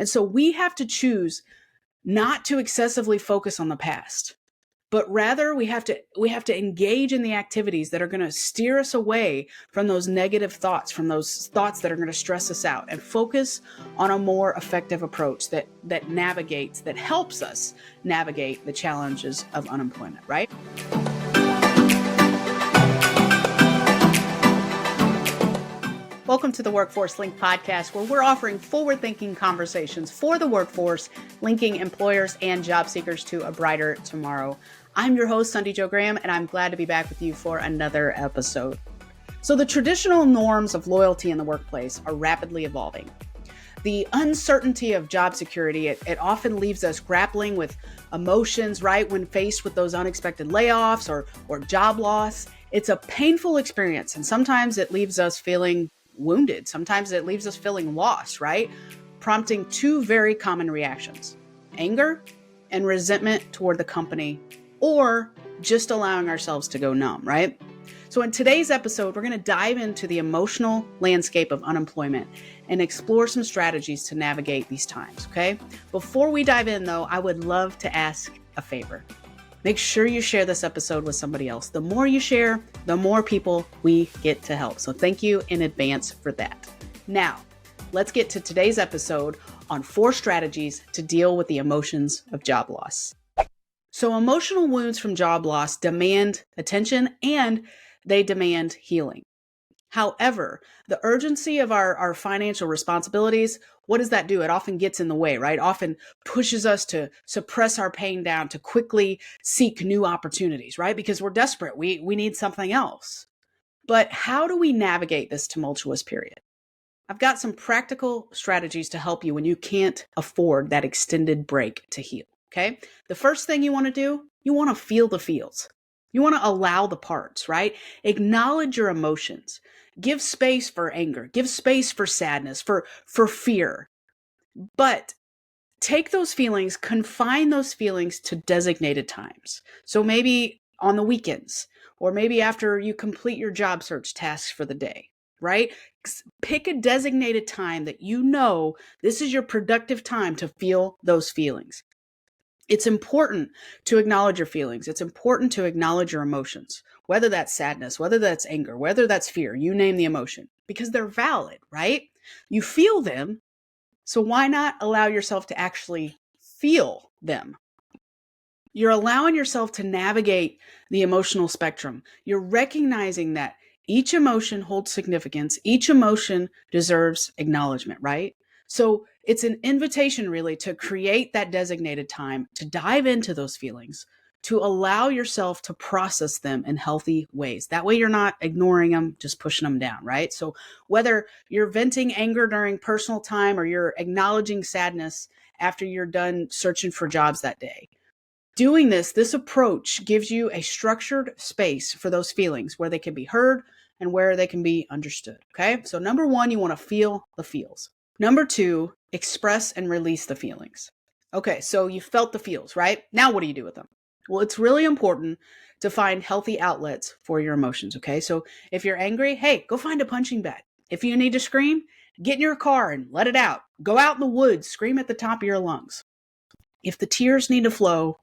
And so we have to choose not to excessively focus on the past, but rather we have to engage in the activities that are going to steer us away from those negative thoughts, from those thoughts that are going to stress us out, and focus on a more effective approach that helps us navigate the challenges of unemployment, right? Welcome to the Workforce Link podcast, where we're offering forward-thinking conversations for the workforce, linking employers and job seekers to a brighter tomorrow. I'm your host, Sunday Jo Graham, and I'm glad to be back with you for another episode. So the traditional norms of loyalty in the workplace are rapidly evolving. The uncertainty of job security, it often leaves us grappling with emotions, right, when faced with those unexpected layoffs or job loss. It's a painful experience, and sometimes it leaves us feeling wounded. Sometimes it leaves us feeling lost, right? Prompting two very common reactions: anger and resentment toward the company, or just allowing ourselves to go numb, right? So in today's episode, we're going to dive into the emotional landscape of unemployment and explore some strategies to navigate these times, okay? Before we dive in, though, I would love to ask a favor. Make sure you share this episode with somebody else. The more you share, the more people we get to help. So thank you in advance for that. Now, let's get to today's episode on 4 strategies to deal with the emotions of job loss. So emotional wounds from job loss demand attention and they demand healing. However, the urgency of our financial responsibilities, what does that do? It often gets in the way, right? Often pushes us to suppress our pain down, to quickly seek new opportunities, right? Because we're desperate. We need something else. But how do we navigate this tumultuous period? I've got some practical strategies to help you when you can't afford that extended break to heal, okay? The first thing you want to do, you want to feel the feels. You want to allow the parts, right? Acknowledge your emotions. Give space for anger. Give space for sadness, for fear. But take those feelings, confine those feelings to designated times. So maybe on the weekends, or maybe after you complete your job search tasks for the day, right? Pick a designated time that you know this is your productive time to feel those feelings. It's important to acknowledge your feelings. It's important to acknowledge your emotions, whether that's sadness, whether that's anger, whether that's fear, you name the emotion, because they're valid, right? You feel them, so why not allow yourself to actually feel them? You're allowing yourself to navigate the emotional spectrum. You're recognizing that each emotion holds significance. Each emotion deserves acknowledgement, right? So it's an invitation really to create that designated time, to dive into those feelings, to allow yourself to process them in healthy ways. That way you're not ignoring them, just pushing them down, right? So whether you're venting anger during personal time or you're acknowledging sadness after you're done searching for jobs that day, doing this approach gives you a structured space for those feelings where they can be heard and where they can be understood, okay? So number 1, you want to feel the feels. Number 2, express and release the feelings. Okay, so you felt the feels, right? Now what do you do with them? Well, it's really important to find healthy outlets for your emotions, okay? So if you're angry, hey, go find a punching bag. If you need to scream, get in your car and let it out. Go out in the woods, scream at the top of your lungs. If the tears need to flow,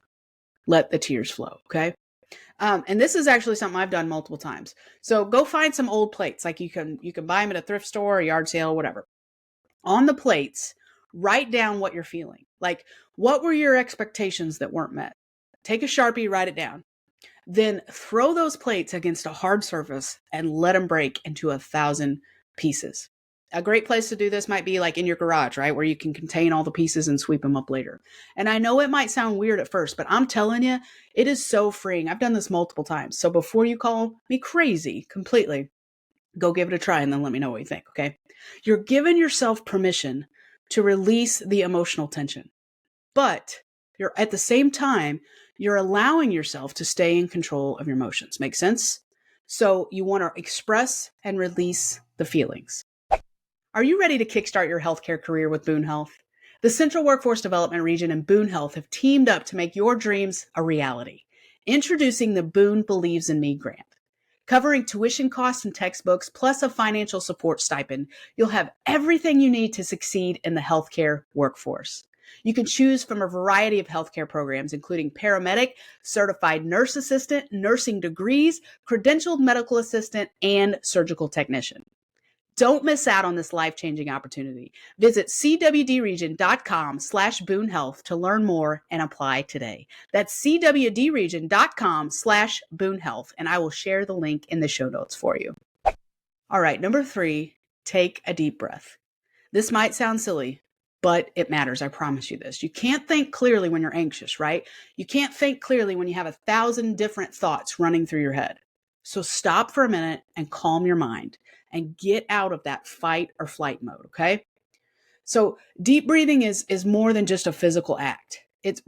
let the tears flow, okay? And this is actually something I've done multiple times. So go find some old plates, like you can buy them at a thrift store, a yard sale, whatever. On the plates, write down what you're feeling. Like, what were your expectations that weren't met? Take a Sharpie, write it down. Then throw those plates against a hard surface and let them break into 1,000 pieces. A great place to do this might be like in your garage, right? Where you can contain all the pieces and sweep them up later. And I know it might sound weird at first, but I'm telling you, it is so freeing. I've done this multiple times. So before you call me crazy completely, go give it a try and then let me know what you think, okay? You're giving yourself permission to release the emotional tension, but you're at the same time, you're allowing yourself to stay in control of your emotions. Make sense? So you want to express and release the feelings. Are you ready to kickstart your healthcare career with Boone Health? The Central Workforce Development Region and Boone Health have teamed up to make your dreams a reality. Introducing the Boone Believes in Me grant. Covering tuition costs and textbooks, plus a financial support stipend, you'll have everything you need to succeed in the healthcare workforce. You can choose from a variety of healthcare programs, including paramedic, certified nurse assistant, nursing degrees, credentialed medical assistant, and surgical technician. Don't miss out on this life-changing opportunity. Visit cwdregion.com/Boone Health to learn more and apply today. That's cwdregion.com/Boone Health, and I will share the link in the show notes for you. All right, number 3, take a deep breath. This might sound silly, but it matters. I promise you this. You can't think clearly when you're anxious, right? You can't think clearly when you have 1,000 different thoughts running through your head. So stop for a minute and calm your mind and get out of that fight or flight mode, okay? So deep breathing is more than just a physical act. It's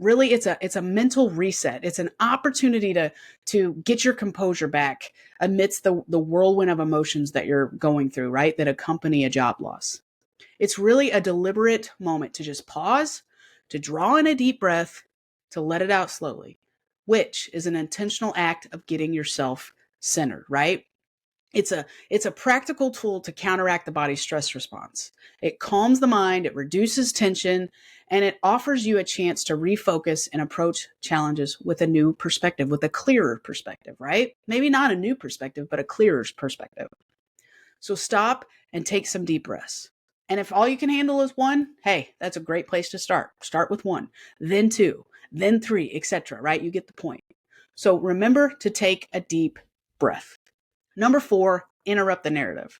a mental reset. It's an opportunity to get your composure back amidst the whirlwind of emotions that you're going through, right? That accompany a job loss. It's really a deliberate moment to just pause, to draw in a deep breath, to let it out slowly, which is an intentional act of getting yourself centered, right? It's a practical tool to counteract the body's stress response. It calms the mind, it reduces tension, and it offers you a chance to refocus and approach challenges with a new perspective, with a clearer perspective, right? Maybe not a new perspective, but a clearer perspective. So stop and take some deep breaths. And if all you can handle is 1, hey, that's a great place to start. Start with 1, then 2, then 3, etc., right? You get the point. So remember to take a deep breath. Number 4, interrupt the narrative.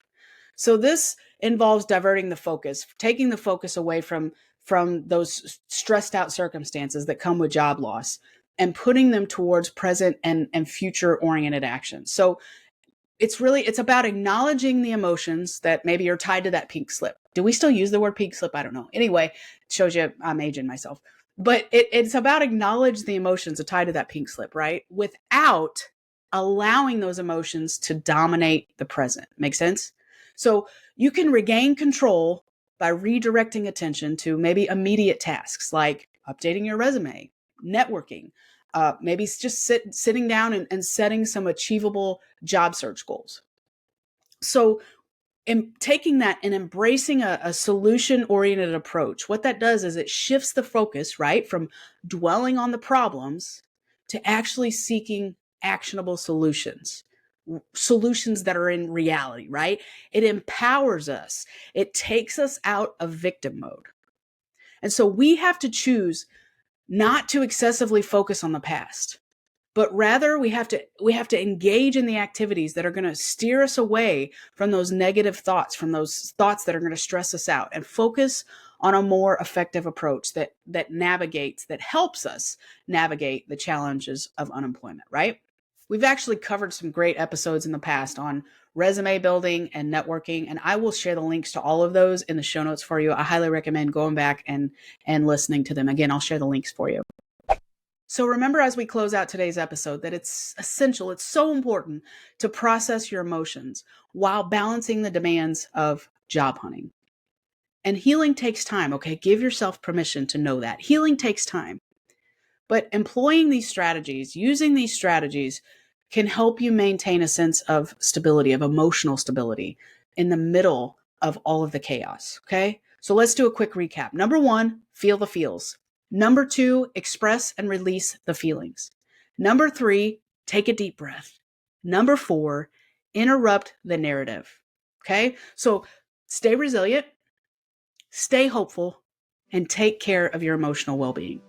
So this involves diverting the focus, taking the focus away from those stressed out circumstances that come with job loss and putting them towards present and future oriented actions. So it's about acknowledging the emotions that maybe are tied to that pink slip. Do we still use the word pink slip? I don't know. Anyway, it shows you I'm aging myself. But it's about acknowledge the emotions tied to that pink slip, right? Without allowing those emotions to dominate the present. Make sense? So you can regain control by redirecting attention to maybe immediate tasks like updating your resume, networking, maybe just sitting down and setting some achievable job search goals. So in taking that and embracing a solution-oriented approach, what that does is it shifts the focus, right, from dwelling on the problems to actually seeking actionable solutions that are in reality, right? It empowers us. It takes us out of victim mode. And so we have to choose not to excessively focus on the past, but rather we have to engage in the activities that are going to steer us away from those negative thoughts, from those thoughts that are going to stress us out, and focus on a more effective approach that helps us navigate the challenges of unemployment, right? We've actually covered some great episodes in the past on resume building and networking, and I will share the links to all of those in the show notes for you. I highly recommend going back and listening to them. Again, I'll share the links for you. So remember, as we close out today's episode, that it's essential, it's so important to process your emotions while balancing the demands of job hunting. And healing takes time, okay? Give yourself permission to know that. Healing takes time. But employing these strategies, using these strategies, can help you maintain a sense of stability, of emotional stability in the middle of all of the chaos, okay? So let's do a quick recap. Number 1, feel the feels. Number 2, express and release the feelings. Number 3, take a deep breath. Number 4, interrupt the narrative, okay? So stay resilient, stay hopeful, and take care of your emotional well-being.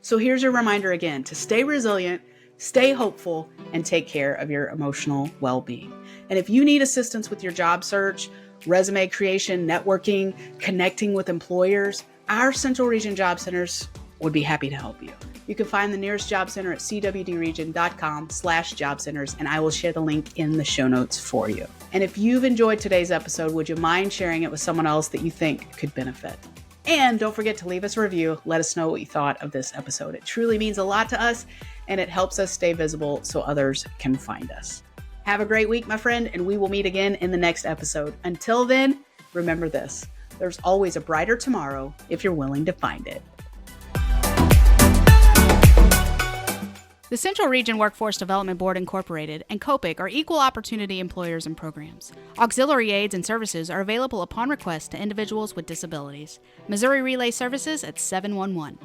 So here's your reminder again, to stay resilient, stay hopeful, and take care of your emotional well-being. And if you need assistance with your job search, resume creation, networking, connecting with employers, our Central Region Job Centers would be happy to help you. You can find the nearest job center at cwdregion.com/job centers, and I will share the link in the show notes for you. And if you've enjoyed today's episode, would you mind sharing it with someone else that you think could benefit? And don't forget to leave us a review. Let us know what you thought of this episode. It truly means a lot to us, and it helps us stay visible so others can find us. Have a great week, my friend, and we will meet again in the next episode. Until then, remember this: there's always a brighter tomorrow if you're willing to find it. The Central Region Workforce Development Board Incorporated and COPIC are equal opportunity employers and programs. Auxiliary aids and services are available upon request to individuals with disabilities. Missouri Relay Services at 711.